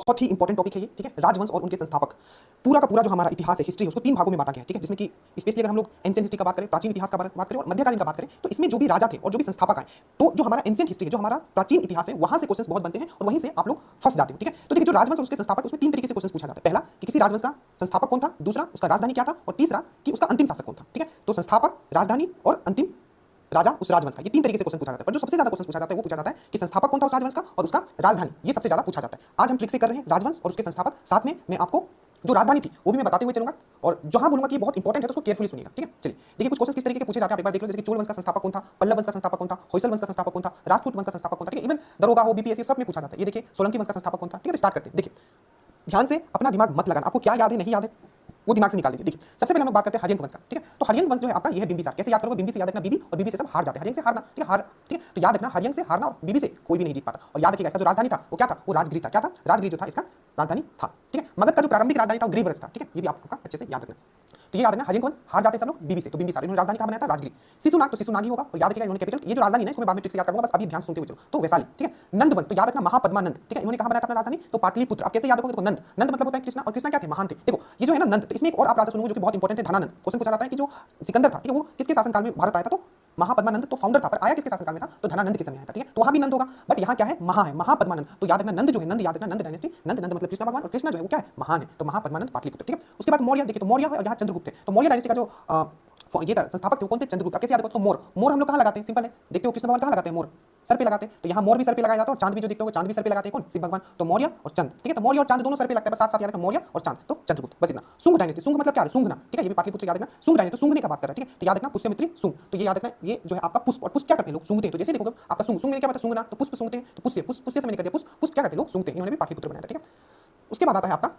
बहुत ही important topic है ये, ठीक है। राजवंश और उनके संस्थापक, पूरा का पूरा जो हमारा इतिहास है, हिस्ट्री है, उसको 3 भागों में बांटा गया है, ठीक है। जिसमें कि स्पेशली अगर हम लोग एंशिएंट हिस्ट्री का बात करें, प्राचीन इतिहास का बात करें और मध्यकालीन का बात करें, तो इसमें जो भी राजा थे और जो भी संस्थापक आए, तो जो हमारा एंशिएंट हिस्ट्री है, जो हमारा प्राचीन इतिहास है, वहां से क्वेश्चंस बहुत बनते हैं और वहीं से आप लोग फंस जाते हो, ठीक है। तो देखिए, जो राजवंश और उसके संस्थापक, उसमें 3 तरीके से क्वेश्चन पूछा जाता है। पहला कि किसी राजवंश का संस्थापक कौन था, दूसरा उसका राजधानी क्या था, और तीसरा कि उसका अंतिम शासक कौन था, ठीक है। तो संस्थापक, राजधानी और अंतिम राजा उस राजवंश का, ये 3 तरीके से क्वेश्चन पूछा जाता है। पर जो सबसे ज्यादा क्वेश्चन पूछा जाता है वो पूछा जाता है कि संस्थापक कौन था उस राजवंश का और उसका राजधानी, ये सबसे ज्यादा पूछा जाता है। आज हम ट्रिक से कर रहे हैं राजवंश और उसके संस्थापक, साथ में मैं आपको जो राजधानी थी वो भी मैं बताते हुए चलूंगा, और जहां बोलूंगा कि ये बहुत इंपॉर्टेंट है तो उसको केयरफुली सुनिएगा, ठीक है। चलिए देखिए, कुछ क्वेश्चन किस तरीके के पूछे जाते हैं, एक बार देख लो। जैसे कि चोल वंश का संस्थापक कौन था, पल्लव वंश का संस्थापक कौन था, होयसल वंश का संस्थापक कौन था, राजपूत वंश का संस्थापक कौन था, ठीक है। इवन दरोगा हो, बीपीएससी सब में पूछा जाता है। ये देखिए, सोलंकी वंश का संस्थापक कौन था, ठीक है। तो स्टार्ट करते हैं। देखिए, ध्यान से अपना दिमाग मत लगाना, आपको क्या याद है नहीं याद है वो दिमाग से निकाल दीजिए। देखिए, सबसे पहले हम लोग बात करते हैं हर्यंक वंश का, ठीक है। तो हर्यंक वंश जो है आपका, ये है बिंबिसार। कैसे याद करोगे, बिंबी से याद रखना, बीबी, और बीबी से सब हार जाते हैं, हर्यंक से हारना, ठीक है, हार, ठीक है। तो याद रखना, हर्यंक से हारना और बीबी से कोई भी नहीं जीत पाता। और याद रखिएगा, इसका जो राजधानी था वो क्या था, वो राजगृह था। क्या था, राजगृह जो था इसका राजधानी था, ठीक है। मगध का जो प्रारंभिक राजधानी था वो ग्रीवरज था, ठीक है। ये भी आपको अच्छे से याद रखना। तो ये याद रखना, हर्यंक वंश हार जाते हैं सब लोग बीबी से, तो बिंबिसार, इन्होंने राजधानी कहां बनाया था, राजगृह। शिशुनाग, तो शिशुनाग ही होगा, और याद रखिएगा इन्होंने कैपिटल, ये जो राजधानी है इसको मैं बाद में ट्रिक से याद करूंगा, बस अभी ध्यान से सुनते हुए चलो। तो वैशाली, ठीक है। नंद वंश, तो याद रखना महापद्मानंद, ठीक है। इन्होंने कहां बनाया था अपना राजधानी, तो पाटलिपुत्र। अब कैसे याद रखोगे, देखो नंद, नंद मतलब होता है कृष्णा, और कृष्णा क्या थे, महान थे। देखो ये जो है ना नंद, तो इसमें एक और आप राजा सुनोगे जो कि बहुत इंपॉर्टेंट है, धनानंद। क्वेश्चन पूछा जाता है कि जो सिकंदर था, ठीक है, वो किसके शासनकाल में भारत आया था, तो महापद्मानंद तो फाउंडर था, पर आया किसके शासनकाल में था, तो धनानंद के समय आया था, ठीक है। तो वहां भी नंद होगा, बट यहाँ क्या है, महा है, महापद्मानंद। तो याद रखना नंद जो है, नंद याद रखना, नंद डायनेस्टी, नंद नंद मतलब कृष्ण भगवान, और कृष्ण जो है वो क्या है, महान है, तो महापद्मानंद पाटलिपुत्र, ठीक है। उसके बाद मौर्य, देखिए तो मौर्य और यहाँ चंद्रगुप्त है। तो मौर्य डायनेस्टी का जो ये संस्थापक थे कौन थे, चंद्रगुप्त। कैसे याद रखो, तो मोर, मोर हम लोग कहाँ लगाते हैं, सिंपल है, देखते हो कृष्ण भगवान कहाँ लगाते हैं, मोर सर पे लगाते हैं। तो यहाँ मोर भी सर पे लगाया जाता है, और चांद भी जो देखते हो चांद भी सर पे लगाते हैं, कौन, शिव भगवान। तो मौर्य और चंद, ठीक है। तो मौर्य और चांद दोनों सर पे लगता है, बस साथ साथ याद रखना, मौर्य और चांद, तो चंद्रगुप्त, बस इतना। सुंग डायनेस्टी, सुंग मतलब क्या है, सूंघना, ठीक है। ये भी पाटलिपुत्र याद रखना। सुंग डायनेस्टी, सूंघने का बात कर रहा है, ठीक है। तो याद रखना पुष्यमित्री सुंग, तो ये याद रखना, ये जो है आपका पुष्प, और पुष्प क्या करते हैं लोग, सूंघते हैं। तो जैसे देखो आपका सुंग, सुंग में क्या मतलब सूंघना, तो पुष्प सूंघते हैं, तो पुष्य, पुष्य से मैंने कर दिया, पुष्प, पुष्प क्या करते हैं लोग, सूंघते हैं। इन्होंने भी पाटलिपुत्र बनाया था, ठीक है। उसके बाद आता है आपका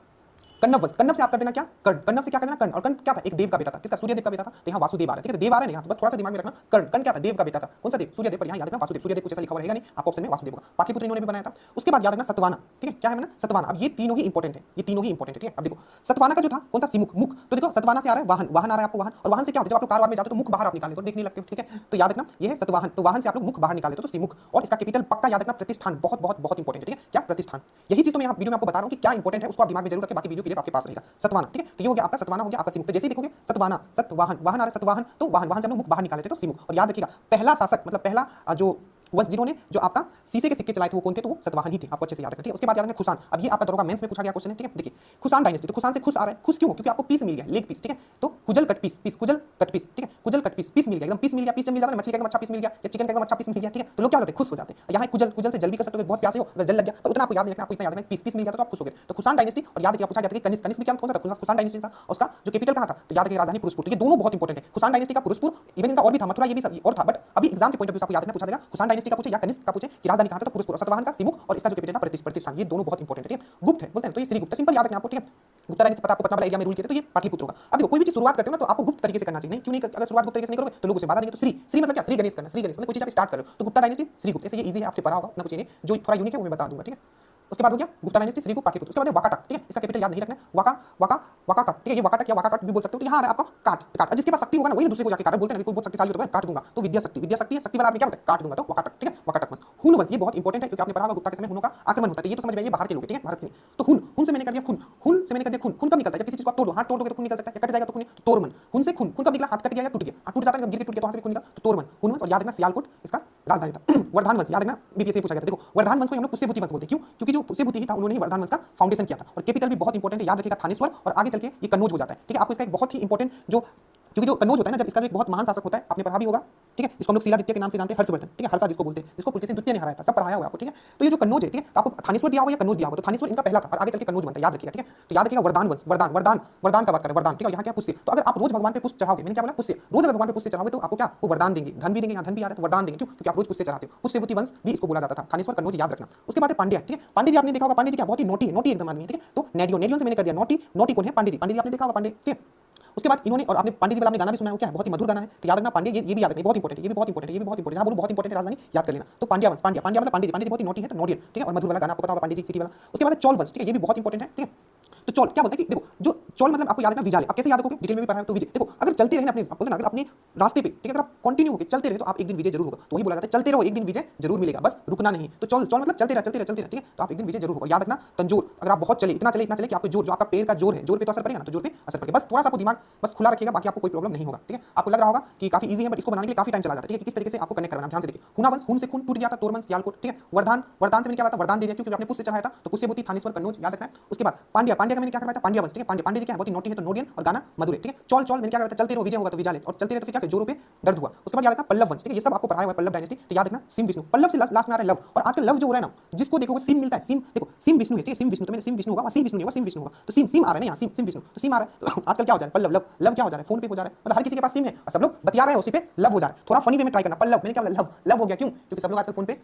कण्व वंश। कण्व से आप कर देना क्या, कर्ण। कण्व से क्या कर देना, कर्ण। और कर्ण क्या था, एक देव का बेटा था, किसका, सूर्यदेव का बेटा था। तो यहाँ वासुदेव आ रहा है, ठीक है। देव आ रहा है यहाँ, तो बस थोड़ा सा दिमाग में रखना, कर्ण, कर्ण क्या था, देव का बेटा था। कौन सा देव, सूर्यदेव, पर यहाँ याद रखना वासुदेव। सूर्यदेव कुछ ऐसा लिखा हुआ रहेगा नहीं, आपको ऑप्शन में वासुदेव होगा। पाटलिपुत्र इन्होंने भी बनाया था। उसके बाद याद रखना सतवाना, ठीक है। क्या है ना, सतवाना। अब ये तीनों ही इंपॉर्टेंट है, ये तीनों ही इंपॉर्टेंट है, ठीक है। अब देखो सतवाना का जो था कौन था, सिमुख, मुख। तो देखो सतवाना से आ रहा है वाहन, वाहन आ रहा है आपको, वाहन। और वाहन से क्या होता है, जब आप लोग कार में जाते हो तो मुख बाहर आप निकालने को देखने लगते हो, ठीक है। तो याद रखना ये है सतवाहन, तो वाहन से आप लोग मुख बाहर निकाल लेते हो, तो सिमुख। और इसका कैपिटल पक्का याद रखना प्रतिष्ठान, बहुत बहुत बहुत इंपॉर्टेंट है, ठीक है। क्या, प्रतिष्ठान। यही चीज तो मैं यहाँ वीडियो में आपको बता रहा हूँ कि क्या इंपॉर्टेंट है, उसको आप दिमाग में जरूर रखें, बाकी वीडियो क्लिप आपके पास रहेगा। सतवाना, ठीक है। तो ये हो गया आपका सतवाना, हो गया आपका सिमुख। तो जैसे ही देखोगे सतवाना, सतवाहन, वाहन आ रहा है, सतवाहन, तो वाहन, वाहन से हम लोग मुख बाहर निकाले थे, तो सिमुख। और याद रखिएगा पहला शासक मतलब पहला जो वंश जिन्होंने जो आपका शीशे के सिक्के चलाए थे वो कौन थे, तो वो सतवाहन ही थे, आपको अच्छे से याद रखना, ठीक है। उसके बाद याद रखना खुशान। अब ये आपका दरोगा मेंस में पूछा गया क्वेश्चन है, ठीक है। देखिए खुशान डायनेस्टी, तो खुशान से खुश आ रहा है, खुश क्यों, क्योंकि आपको पीस मिल गया, लेग पीस, ठीक है। तो कुजल कट पीस, पीस कुजल कट पीस, ठीक है। कुजल कट पीस, पीस मिल गया, एकदम पीस मिल गया, पीस जब मिल जाता है, मछली का अच्छा पीस मिल गया या चिकन का अच्छा पीस मिल गया, ठीक है। तो लोग क्या होते हैं, खुश हो जाते हैं। यहाँ कुजल, कुजल से जल भी कर सकते हो, बहुत प्यासे हो, अगर जल लग गया तो उतना आपको याद नहीं रखना, आपको इतना याद रखना पीस, पीस मिल गया तो आप खुश हो गए। तो खुशान डायनेस्टी। और याद रखिए पूछा गया था कि कनिष्क, कनिष्क भी क्या कौन था, खुशान डायनेस्टी था, उसका जो कैपिटल कहाँ था, तो याद रखिए राजधानी पुरुषपुर। ये दोनों बहुत इंपॉर्टेंट है, खुशान डायनेस्टी का पुरुषपुर, इवन इनका और भी था, मथुरा ये भी सब और था, बट अभी एग्जाम के पॉइंट ऑफ व्यू से आपको याद रखना पूछा जाएगा, खुशान डायनेस्टी का पूछे या कनिष्क का पूछे कि राजधानी कहाँ था, तो पुरुषपुर। सतवाहन का सिमुख, और इसका जो कैपिटल था प्रतिष्ठान, ये दोनों बहुत इंपॉर्टेंट है, ठीक है। गुप्त है बोलते हैं तो ये श्रीगुप्त, सिंपल याद रखना आपको, ठीक है। गुप्ता रानी से पता आपको पटना वाला एरिया में रूल किए थे, तो ये पाटलिपुत्र होगा। अब देखो कोई भी चीज शुरुआत करते हो ना तो आपको गुप्त तरीके से करना चाहिए, नहीं क्यों नहीं, अगर शुरुआत गुप्त तरीके से नहीं करोगे तो लोग उसे बाधा देंगे। तो श्री, श्री मतलब क्या, श्री गणेश करना, श्री गणेश मतलब कोई चीज आप स्टार्ट करो तो गुप्ता डायनेस्टी श्रीगुप्त, ऐसे ये इजी है, आपसे पढ़ा होगा ना, कुछ नहीं जो थोड़ा यूनिक है वो मैं बता दूंगा, ठीक है। उसके बाद हो गया गुप्ता डायनेस्टी, श्रीगुप्त, पाटलिपुत्र। उसके बाद वाकाटक, ठीक है। इसका कैपिटल याद नहीं रखना, वाका, वाका, वाकाटक, ठीक है। ये वाकाटक या वाकाटक भी बोल सकते हो। तो यहाँ आ रहा है आपका काट, काट। जिसके पास शक्ति होगा ना वही दूसरे को जाके काट, बोलते हैं कोई बहुत शक्तिशाली होता है काट दूंगा, तो विद्या शक्ति, विद्या शक्ति है, शक्ति वाला आदमी क्या होता है, काट दूंगा, तो वाकाटक, ठीक है। वाकाटक वंश। हुन वंश, ये बहुत इंपॉर्टेंट है क्योंकि आपने पढ़ा होगा गुप्ता के समय हुनों का आक्रमण होता है, ये तो समझ में आइए बाहर के लोग, ठीक है, भारत के नहीं। तो हुन, हुन से मैंने कर दिया खून, हुन से मैंने कर दिया खून। खून कब निकलता है, जब किसी चीज को आप तोड़ो, हाथ तोड़ दोगे तो खून निकल सकता है, कट जाएगा तो खून, तोड़मन। हुन से खून, खून कब निकला, हाथ कट गया या टूट गया, टूट जाता है, गिर के टूट गया तो वहां से खून निकला, तो तोड़मन, हुन वंश। और याद रखना सियालकोट इसका राजधानी था। वर्धान वंश, याद रखना बीपीएससी पूछा गया था। देखो वर्धान वंश को हम लोग पुष्यभूति वंश बोलते हैं, क्यों, क्योंकि जो पुष्यभूति ही था उन्होंने ही वर्धान वंश का फाउंडेशन किया था। और कैपिटल भी बहुत इंपॉर्टेंट है, याद रखिएगा थानेश्वर, और आगे चल के ये कन्नौज हो जाता है, ठीक है। आपको इसका एक बहुत ही इंपॉर्टेंट जो, क्योंकि जो कन्नौज होता है ना, जब इसका एक बहुत महान शासक होता है, आपने पढ़ा भी होगा, ठीक है। इसको हम लोग शिलादित्य के नाम से जानते हैं, हर्षवर्धन, ठीक है, हर्षा जिसको बोलते हैं, जिसको पुलकेशिन द्वितीय ने हराया था, सब पढ़ाया हुआ आपको, ठीक है। तो ये जो कन्नौज है, ठीक है, तो आपको थानेश्वर दिया हुआ या कन्नौज दिया हुआ, तो थानेश्वर इनका पहला था और आगे चल के कन्नौज बनता है, याद रखिएगा, ठीक है। तो याद रखिएगा वर्धान वंश, वर्धान, वर्धान, वर्धान का बात करें, वर्धान, ठीक है। यहाँ क्या पुष्य, तो अगर आप रोज भगवान पे पुष्प चढ़ाओगे, मैंने क्या बोला, पुष्य, रोज अगर भगवान पे पुष्य चढ़ाओगे तो आपको क्या, वो वरदान देंगे, धन भी देंगे, यहाँ धन भी आ रहा है तो वरदान देंगे, क्यों, क्योंकि आप रोज पुष्य चढ़ाते हो। पुष्यवती वंश भी इसको बोला जाता था, थानेश्वर, कन्नौज, याद रखना। उसके बाद है पांड्या, ठीक है। पांडे जी आपने देखा होगा, पांडे जी क्या बहुत ही नोटी, नोटी एकदम आदमी, ठीक है। तो नेडियो, नेडियो से मैंने कर दिया नोटी, नोटी कौन है, पांडे जी, पांडे जी आपने देखा होगा, पांडे, ठीक है। उसके बाद इन्होंने, और आपने पंडित जी वाला आपने गाना भी सुना है, वो क्या है, बहुत ही मधुर गाना है, तो याद रखना पांड्य, ये भी याद रखना, बहुत इंपॉर्टेंट है, ये भी बहुत इंपॉर्टेंट है, ये भी बहुत इंपॉर्टेंट है, बोलो बहुत इंपॉर्टेंट है, राजधानी याद कर लेना। तो पांड्या वंश, पांड्या, पांड्या मतलब पंडित जी, पंडित जी बहुत ही नोटी है, तो नोडियल, ठीक है। और मधुर वाला गाना आपको पता होगा पंडित जी, सिटी वाला। उसके बाद चोल वंश, ठीक है, ये भी बहुत इंपॉर्टेंट है, ठीक है। तो चौल क्या बोलते हैं कि देखो जो चौल मतलब आपको याद रखना विजाले, आप कैसे याद रखोगे, डिटेल में भी पढ़ा है तो विजय। देखो अगर चलते रहे अपने बोलते ना अगर अपने रास्ते पे, ठीक है, अगर आप कंटिन्यू होकर चलते रहे तो आप एक दिन विजय जरूर होगा। तो वही बोला जाता है चलते रहो एक दिन विजय जरूर मिलेगा, बस रुकना नहीं। तो चौल चौल मतलब चलते रहे चलते रहे चलते रहे, ठीक है, तो आप एक दिन विजय जरूर होगा। याद रखना तंजोर, अगर आप बहुत चले इतना चले कि आपके जोर जो आपका पैर का जोर है, जोर पे तो असर पड़ेगा ना, तो जोर पे असर पड़ेगा। बस थोड़ा सा आपको दिमाग बस खुला रखिएगा, बाकी आपको कोई प्रॉब्लम नहीं होगा, ठीक है। आपको लग रहा होगा कि काफी इजी है, बट इसको बनाने के लिए काफी टाइम चला जाता है, ठीक है। किस तरीके से आपको कनेक्ट करना, ध्यान से देखिए। हुनावंश, हुन से खून टूट गया था, तोरमंस यालकोट, ठीक है। वरदान, वरदान से मैंने क्या बताया, वरदान दे दिया क्योंकि आपने पुष्य चढ़ाया था, तो पुष्यभूति थानेश्वर कन्नौज, याद रखना है। उसके बाद पांड्या, पांड्या का मैंने क्या करवाया था, पांड्या वंश, ठीक है। पांड्या, पांड्या जी क्या है, बहुत ही नोटी है तो नोडियन, और गाना मधुरे, ठीक है। चौल चौल मैंने क्या करवाया था, चलते रहो विजय होगा तो विजाले, और चलते रहे तो फिर क्या जोरों पे दर्द हुआ। उसके बाद याद रखना पल्लव वंश, ठीक है, ये सब आपको पढ़ाया हुआ है पल्लव डायनेस्टी, तो याद रखना सिम विष्णु, पल्लव से लास्ट में आ रहा है लव, और आजकल लव जो हो रहा है ना, जिसको देखोगे सिम मिलता है, सिम देखो सिम विष्णु है, ठीक है, सिम विष्णु, तो मैंने सिम विष्णु होगा, सिम विष्णु नहीं होगा, सिम विष्णु होगा, तो सिम सिम आ रहा है ना यहाँ, सिम सिम विष्णु, तो सिम आ रहा है, तो आजकल क्या हो जा रहा है, पल्लव लव, लव क्या हो जा रहा है, फोन पे हो जा रहा है, मतलब हर किसी के पास सिम है और सब लोग बतिया रहे हैं उसी पे लव हो जा रहा है। थोड़ा फनी वे में ट्राई करना, पल्लव मैंने क्या बोला, लव लव हो गया, क्यों, क्योंकि सब लोग आजकल फोन पे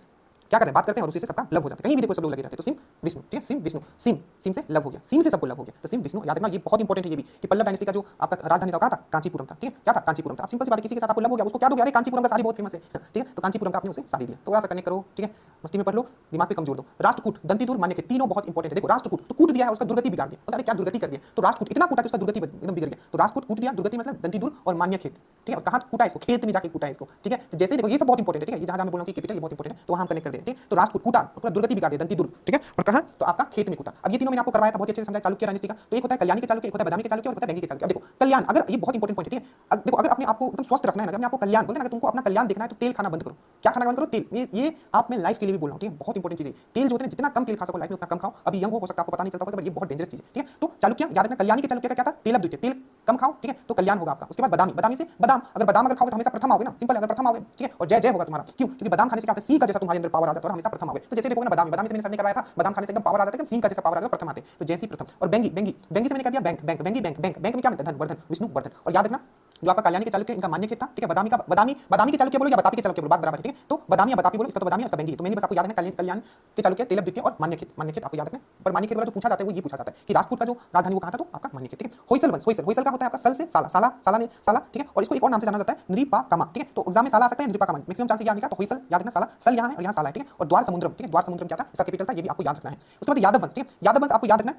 क्या करें, बात करते हैं और उसी से सबका लव हो जाता है, कहीं भी देखो सब लोग लगे रहते हैं। तो सिम विष्णु, ठीक है, सिम विष्णु, सिम सिम से लव हो गया, सिम से सबको लव हो गया, तो सिम विष्णु याद रखना, ये बहुत इंपॉर्टेंट है ये भी कि पल्लव डायनेस्टी का जो आपका राजधानी था, कहा था कांचीपुरम था, ठीक है, क्या था कांचीपुरम था। आप सिंपल सी बात है, किसी के साथ आपको लव हो गया उसको क्या दोगे, अरे कांचीपुरम का साड़ी बहुत फेमस है, ठीक है, तो कांचीपुरम का आपने उसे साड़ी दिया, थोड़ा सा कनेक्ट करो, ठीक है, मस्ती में पढ़ लो, दिमाग पे कमजोर दो। राष्ट्रकूट, दंतीदूर, मान्य के, तीनों बहुत इंपॉर्टेंट है। देखो राष्ट्रकूट तो कूट दिया है, उसका दुर्गति बिगाड़ दिया, अरे क्या दुर्गति कर दिया, तो राष्ट्रकूट इतना कूटा कि उसका दुर्गति एकदम बिगड़ गया, तो राष्ट्रकूट कूट दिया, दुर्गति मतलब दंतीदूर और मान्य खेत, ठीक है, और कहाँ कूटा इसको, खेत में जाके कूटा इसको, ठीक है। तो जैसे देखो ये सब बहुत इंपॉर्टेंट है, ठीक है, ये जहां मैं बोल रहा हूं कि कैपिटल ये बहुत इंपॉर्टेंट है, तो वहां हम कनेक्ट कर देते हैं। तो राष्ट्रकूट कूटा, पूरा दुर्गति बिगाड़ दिया, दंतीदूर, ठीक है, और कहाँ तो आपका खेत में कूटा। अब ये तीनों मैंने आपको करवाया था, बहुत अच्छे से समझाया चालुक्य डायनेस्टी का। तो एक होता है कल्याणी के चालुक्य, एक होता है बादामी के चालुक्य, और होता है बेंगी के चालुक्य। अब देखो कल्याण, अगर ये बहुत इंपॉर्टेंट पॉइंट है, ठीक है, देखो अगर अपने आपको एकदम स्वस्थ रखना है ना, अगर मैं आपको कल्याण बोलते हैं ना, अगर तुमको अपना कल्याण देखना है तो तेल खाना बंद करो। क्या खाना बंद करो, तेल। ये आप मैं लाइफ के लिए भी बोल रहा हूँ, ठीक है, बहुत इंपॉर्टेंट चीज है। तेल जो होते हैं जितना कम तेल खा सको लाइफ में उतना कम खाओ। अभी यंग हो सकता है आपको पता नहीं चलता होगा, ये बहुत डेंजरस चीज है, ठीक है। तो चालुक्य याद रखना, कल्याणी के चालुक्य का क्या था, तेल द्वितीय, तेल कम खाओ, ठीक है, तो कल्याण होगा आपका। उसके बाद बादामी, बादामी से बादाम, अगर बादाम अगर खाओगे तो हमेशा प्रथम आओगे ना, सिंपल, अगर प्रथम आओगे, ठीक है, और जय जय होगा तुम्हारा, क्यों, क्योंकि बादाम खाने से क्या होता है, सिंह का जैसा तुम्हारे अंदर पावर आ जाता है और हमेशा प्रथम आओगे। तो जैसे देखोगे ना बादामी, बादामी से मैंने सबने करवाया था, बादाम खाने से एकदम पावर आ जाता है, सिंह का जैसा पावर आ जाता है, प्रथम आते हैं, तो जैसे प्रथम। और बेंगी, बेंगी, बेंगी से मैंने कर दिया बैंक, बैंक, बेंगी बैंक, बैंक, बैंक में क्या मिलता है, धन, वर्धन, विष्णु वर्धन। और याद रखना जो आपका कल्याणी के चालुक्य इनका मान्य खेत था, ठीक है, बादामी का बादामी के चालुक्य बोलो या बतापी के चालुक्य बोलो, बात बराबर है, ठीक है। तो बादामी या बतापी बोलो, इसका तो बादामी है, उसका बेंगी। तो मैंने बस आपको याद है कल्याण के चालुक्य, तेलव द्वितीय और मान्य खेत आपको याद रखना। पर मान्य खेत वाला जो पूछा जाता है वो ये पूछा जाता है कि राजपूत का जो राजधानी वो कहाँ था, तो आपका मान्य खेत, ठीक है। होयसल वंश, होयसल का होता है आपका सल से साला, साला साला ने साला, ठीक है, और इसको एक और नाम से जाना जाता है नृपाकामा, ठीक है। तो एग्जाम में साला आ सकता है, नृपाकामा मैक्सिमम चांस याद निकाल, तो होयसल याद रखना, साला सल यहाँ है और यहाँ साला है, ठीक है। और द्वार समुद्रम, ठीक है, द्वार समुद्रम क्या था, इसका कैपिटल था, ये भी आपको याद रखना है। उसके बाद यादव वंश, ठीक है, यादव वंश आपको याद रखना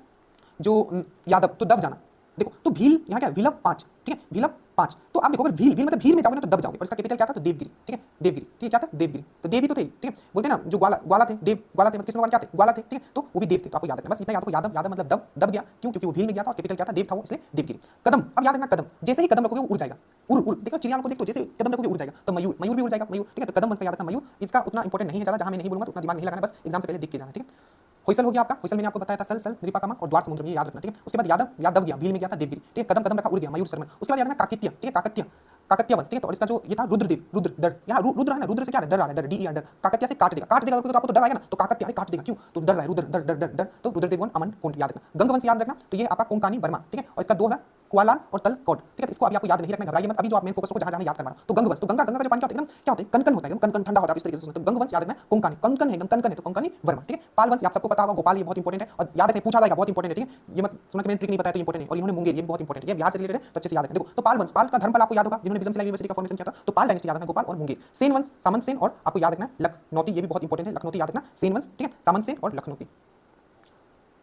जो यादव, तो दब जाना। देखो तो भील यहाँ क्या, विलव 5, ठीक है, विलव 5। तो आप देखो अगर भील मतलब भील में जाओगे ना तो दब जाओगे, और इसका कैपिटल क्या था, तो देवगिरी, ठीक है, देवगिरी, ठीक है, क्या था, देवगिरी। तो देवी तो थे, ठीक है, बोलते हैं ना जो ग्वाला थे, देव ग्वाला थे, मतलब कृष्ण भगवान क्या थे, ग्वाला थे, ठीक है, तो वो भी देव थे। तो आपको याद रखना बस इतना, याद को यादव, यादव मतलब दब गया, क्यों, क्योंकि वो भील में गया था और कैपिटल क्या था, देव था वो, इसलिए देवगिरी। कदम, अब याद रखना कदम, जैसे ही कदम रखोगे वो उड़ जाएगा, उड़ देखो चिड़िया को देखो, जैसे कदम रखोगे उड़ जाएगा। तो मयूर, मयूर भी उड़ जाएगा, मयूर, ठीक है। तो कदम वंश का याद रखना मयूर, इसका उतना इंपॉर्टेंट नहीं है ज्यादा, जहां मैं नहीं बोलूंगा तो उतना दिमाग नहीं लगाना, बस एग्जाम से पहले दिख के जाना, ठीक है। होयसल हो गया आपका, होयसल मैंने आपको बताया था, सल सल नृपाकामा और द्वार समुद्र, ये याद रखना, ठीक है। उसके बाद यादव, यादव गया, भील में गया था, देवगिरी, ठीक है, कदम कदम रखा उड़ गया, मयूर शर्मा। उसके बाद याद रखना काकतीय, ठीक है, काकतीय, काकतीय वंश, ठीक है। तो और इसका जो ये था रुद्रदेव, रुद्र डर, यहाँ रुद्र है ना, रुद्र से क्या डर आ रहा है, डर, डी डर, काकतीय से काट देगा, तो आपको डर आएगा ना, तो काकतीय काट देगा, क्यों, तो डर रहा है, रुद्र डर डर डर डर, तो रुद्रदेव अमन कुंड याद रखना। गंग वंश याद रखना, तो ये आपका कोंकानी बर्मा, ठीक है, और इसका 2 है कुआलान और तल कौड, ठीक है। इसको अभी आपको याद नहीं रखना, घबराइए मत, अभी जो आप मेन फोकस को जहां याद करना। तो गंग वंश, तो गंगा का जो पानी क्या होता है, एकदम क्या होता है, कनकन होता है, एकदम कनकन ठंडा होता है, इस तरीके से। तो गंग वंश याद रखना, कोंकानी, कंकन है, एकदम कनकन है, तो कंकनी वर्मा, ठीक है। पाल वंश आप सबको पता होगा, गोपाल, ये बहुत इंपॉर्टेंट है और याद रखना, पूछा जाएगा, बहुत इंपॉर्टेंट है, ठीक है। ये मत सुना कि मैंने ट्रिक नहीं बताया तो इंपॉर्टेंट है। और इन्होंने मुंगेर, ये बहुत इंपॉर्टेंट है, ये बिहार से रिलेटेड है, तो अच्छे से याद रखना। देखो तो पाल वंश, पाल का धर्मपाल आपको याद होगा, जिन्होंने विक्रमशिला यूनिवर्सिटी का फॉर्मेशन किया था, तो पाल डायनेस्टी याद रखना, गोपाल और मुंगेर। सेन वंश, सामंत सेन, और आपको याद रखना लखनौती, ये भी बहुत इंपॉर्टेंट है, लखनौती याद रखना, सेन वंश, ठीक है, सामंत सेन और लखनौती।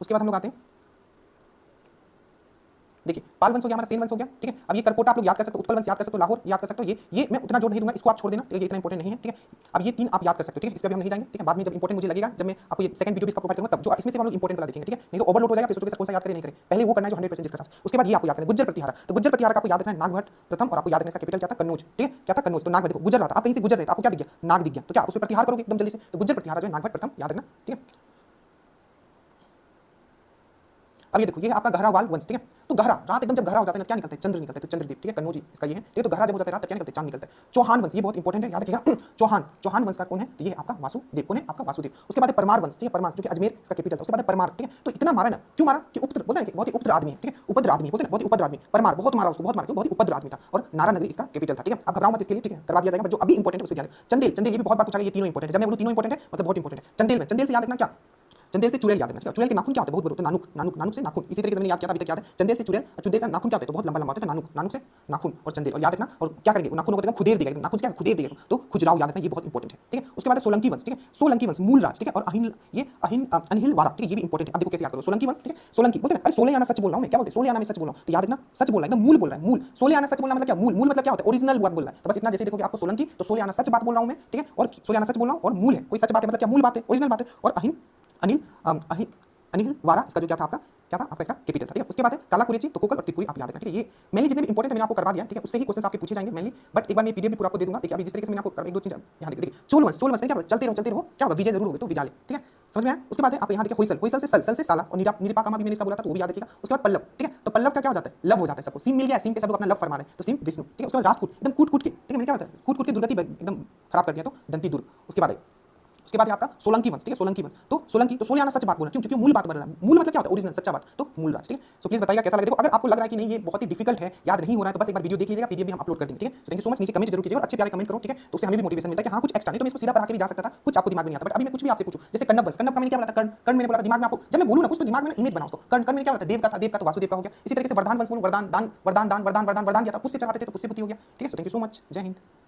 उसके बाद हम लोग आते हैं, देखिए पाल वंश हो गया हमारा, सेन वंश हो गया, ठीक है। अब ये करकोटा आप लोग याद कर सकते हो, उत्पल वंश याद कर सकते हो, लाहौर याद कर सकते हो, ये मैं उतना जोर नहीं दूंगा, इसको आप छोड़ देना, ये इतना इंपॉर्टेंट नहीं है, ठीक है। अब ये 3 आप याद कर सकते हो, ठीक है, इस पे भी हम नहीं जाएंगे, ठीक है। बाद में जब इंपॉर्टेंट मुझे लगेगा, जब मैं आपको ये सेकंड वीडियो भी इसका प्रोवाइड करूंगा, तब जो इसमें से हम लोग इंपॉर्टेंट वाला देखेंगे, ठीक है, नहीं तो ओवरलोड हो जाएगा, फिर सोचोगे कौन सा याद करें नहीं करें, पहले वो करना है जो 100% जिसका साथ। उसके बाद ये आपको याद करना गुज्जर प्रतिहारा, तो गुज्जर प्रतिहारा का आपको याद रखना है नागभट्ट प्रथम, और आपको याद रखना इसका कैपिटल क्या था, कन्नौज, ठीक है, क्या था, कन्नौज। तो नागभट्ट देखो गुजर रहा था, आप कहीं से गुजर रहे थे, आपको क्या दिख गया, नाग दिख गया, तो क्या उस पर प्रतिहार करोगे एकदम जल्दी से, तो गुज्जर प्रतिहारा जो है नागभट्ट प्रथम याद रखना, ठीक है। अब ये देखो ये आपका गहरावाल वंश, ठीक है। तो गहरा, रात एकदम जब गहरा हो जाता है ना क्या निकलता है, चंद्र निकलता है, तो चंद्रदीप, ठीक है, कन्नौजी इसका ये है, ठीक है। तो गहरा जब हो जाता है रात तब क्या निकलता है, चांद निकलता है। चौहान वंश, ये बहुत इंपॉर्टेंट है, याद रखिएगा। चौहान, चौहान वंश का कौन है, तो ये आपका वासुदेव, कौन है आपका वासुदेव। उसके बाद परमार वंश, ठीक है, परमार जो कि अजमेर इसका कैपिटल था। उसके बाद परमार, ठीक है। तो इतना मारा ना, क्यों मारा कि उपद्र बोलते हैं, बहुत ही उपद्र आदमी है, ठीक है, उपद्र आदमी बोलते हैं, बहुत ही उपद्र आदमी। परमार बहुत मारा उसको, बहुत मारा, बहुत ही उपद्र आदमी था, और नारा नगरी इसका कैपिटल था, ठीक है। आप घबराओ मत इसके लिए, ठीक है, करवा दिया जाएगा, बट जो अभी इंपॉर्टेंट है उसको ध्यान। चंदेल, चंदेल ये भी बहुत बार पूछा गया, ये तीनों इंपॉर्टेंट है, जब मैं बोलूं तीनों इंपॉर्टेंट है मतलब बहुत इंपॉर्टेंट है। चंदेल में, चंदेल से याद रखना क्या, चंदेल से चुड़ैल याद रखना, ठीक है। चुड़ैल के नाखून क्या होते हैं, बहुत बड़े होते हैं, नानुक नानुक नानुक से नाखून, इसी तरीके से मैंने याद किया था, अभी तक याद है। चंदेल से चुड़ैल, चुड़ैल का नाखून क्या होता है, तो बहुत लंबा लंबा होता है, नानुक नानुक से नाखून और चंदेल, और याद रखना। और क्या करेंगे, नाखून को खुदेर देगा, नाखून क्या खुदेर देगा, तो खुजराव याद रखना, ये बहुत इंपॉर्टेंट है, ठीक है। उसके बाद सोलंकी वंश, ठीक है, सोलंकी वंश मूलराज, ठीक है, और अनहिल वारा, ठीक है, ये भी इंपॉर्टेंट है। अब देखो कैसे याद करो, सोलंकी वंश, ठीक है, सोलंकी बोलते हैं, अरे 16 आना सच बोल रहा हूं मैं, क्या बोलते हैं 16 आना में सच बोल रहा हूं, तो याद रखना सच बोल रहा है, एकदम मूल बोल रहा है, मूल 16 आना सच बोलना मतलब क्या, मूल मूल मतलब क्या होता है, ओरिजिनल बात बोल रहा है। तो बस इतना, जैसे देखोगे आपको सोलंकी तो 16 आना सच बात बोल रहा हूं मैं, ठीक है, और 16 आना सच बोल रहा हूं, और मूल है, कोई सच बात है मतलब क्या, मूल बात है, ओरिजिनल बात है। और अनिल अनिल अनिल वारा, इसका जो क्या था आपका, क्या था आपका इसका कैपिटल था, ठीक है। उसके बाद है काला कुरेची, तो कोकल और त्रिपुरी, आप याद रखना, ठीक है। ये मेनली जितने भी इंपॉर्टेंट है मैंने आपको करवा दिया, ठीक है, उससे ही क्वेश्चन आपके पूछे जाएंगे मेनली, बट एक बार मैं पीडीएफ भी पूरा आपको दे दूंगा, ठीक है। अभी जिस तरीके से मैंने आपको एक दो चीज यहाँ देखिए, चोल वंश में क्या चलते रहो क्या होगा, विजय जरूर होगी, तो विजाले, ठीक है, समझ में आया। उसके बाद है आप यहाँ देखिए होइसल, होइसल से सल से साला, और निरापाकामा भी मैंने इसका बोला था, तो वो भी याद रखिएगा। उसके बाद पल्लव, ठीक है, तो पल्लव का क्या हो जाता है, लव हो जाता है सबको, सीम मिल गया, सीम पे सब लोग अपना लव फरमा रहे हैं, तो सीम विष्णु, ठीक है। उसके बाद राजपूत, एकदम कूट के, ठीक है, मैंने क्या होता है कूट के दुर्गति एकदम खराब कर दिया, तो दंती दुर्ग। उसके बाद है आपका सोलंकी वंश, ठीक है, सोलंकी वंश, तो सोलंकी तो 16 आना सच बात बोलना, क्यों, क्योंकि मूल बात बोल रहा है, मूल मतलब क्या होता है, ओरिजिनल सच्चा बात, तो मूल राज, ठीक है। सो प्लीज बताइएगा कैसा लगे। देखो अगर आपको लग रहा है कि नहीं ये बहुत ही डिफिकल्ट है, याद नहीं हो रहा है, तो बस एक बार वीडियो देख लीजिएगा, पीडीएफ भी हम अपलोड कर देंगे, ठीक है। So thank you so much, नीचे कमेंट जरूर कीजिएगा और अच्छे प्यारे कमेंट करो, ठीक है, तो उससे हमें भी मोटिवेशन मिलता है कि हाँ कुछ एक्स्ट्रा, नहीं तो मैं इसको सीधा पढ़ा के भी जा सकता था, कुछ आपको दिमाग में नहीं आता। बट अभी मैं कुछ भी आपसे पूछूं, जैसे कण्व वंश, कण्व का मैंने क्या बोला था, कर्ण मैंने बोला था, दिमाग में आपको जब मैं बोलूं ना कुछ तो दिमाग में इमेज बनाओ उसको, कर्ण मैंने क्या बोला था, देव का तो वासुदेव का हो गया। इसी तरीके से वरदान वंश बोलूं, वरदान दिया था, पुष्य चढ़ाते थे तो पुष्यपति हो गया, ठीक है। So thank you so much, जय हिंद।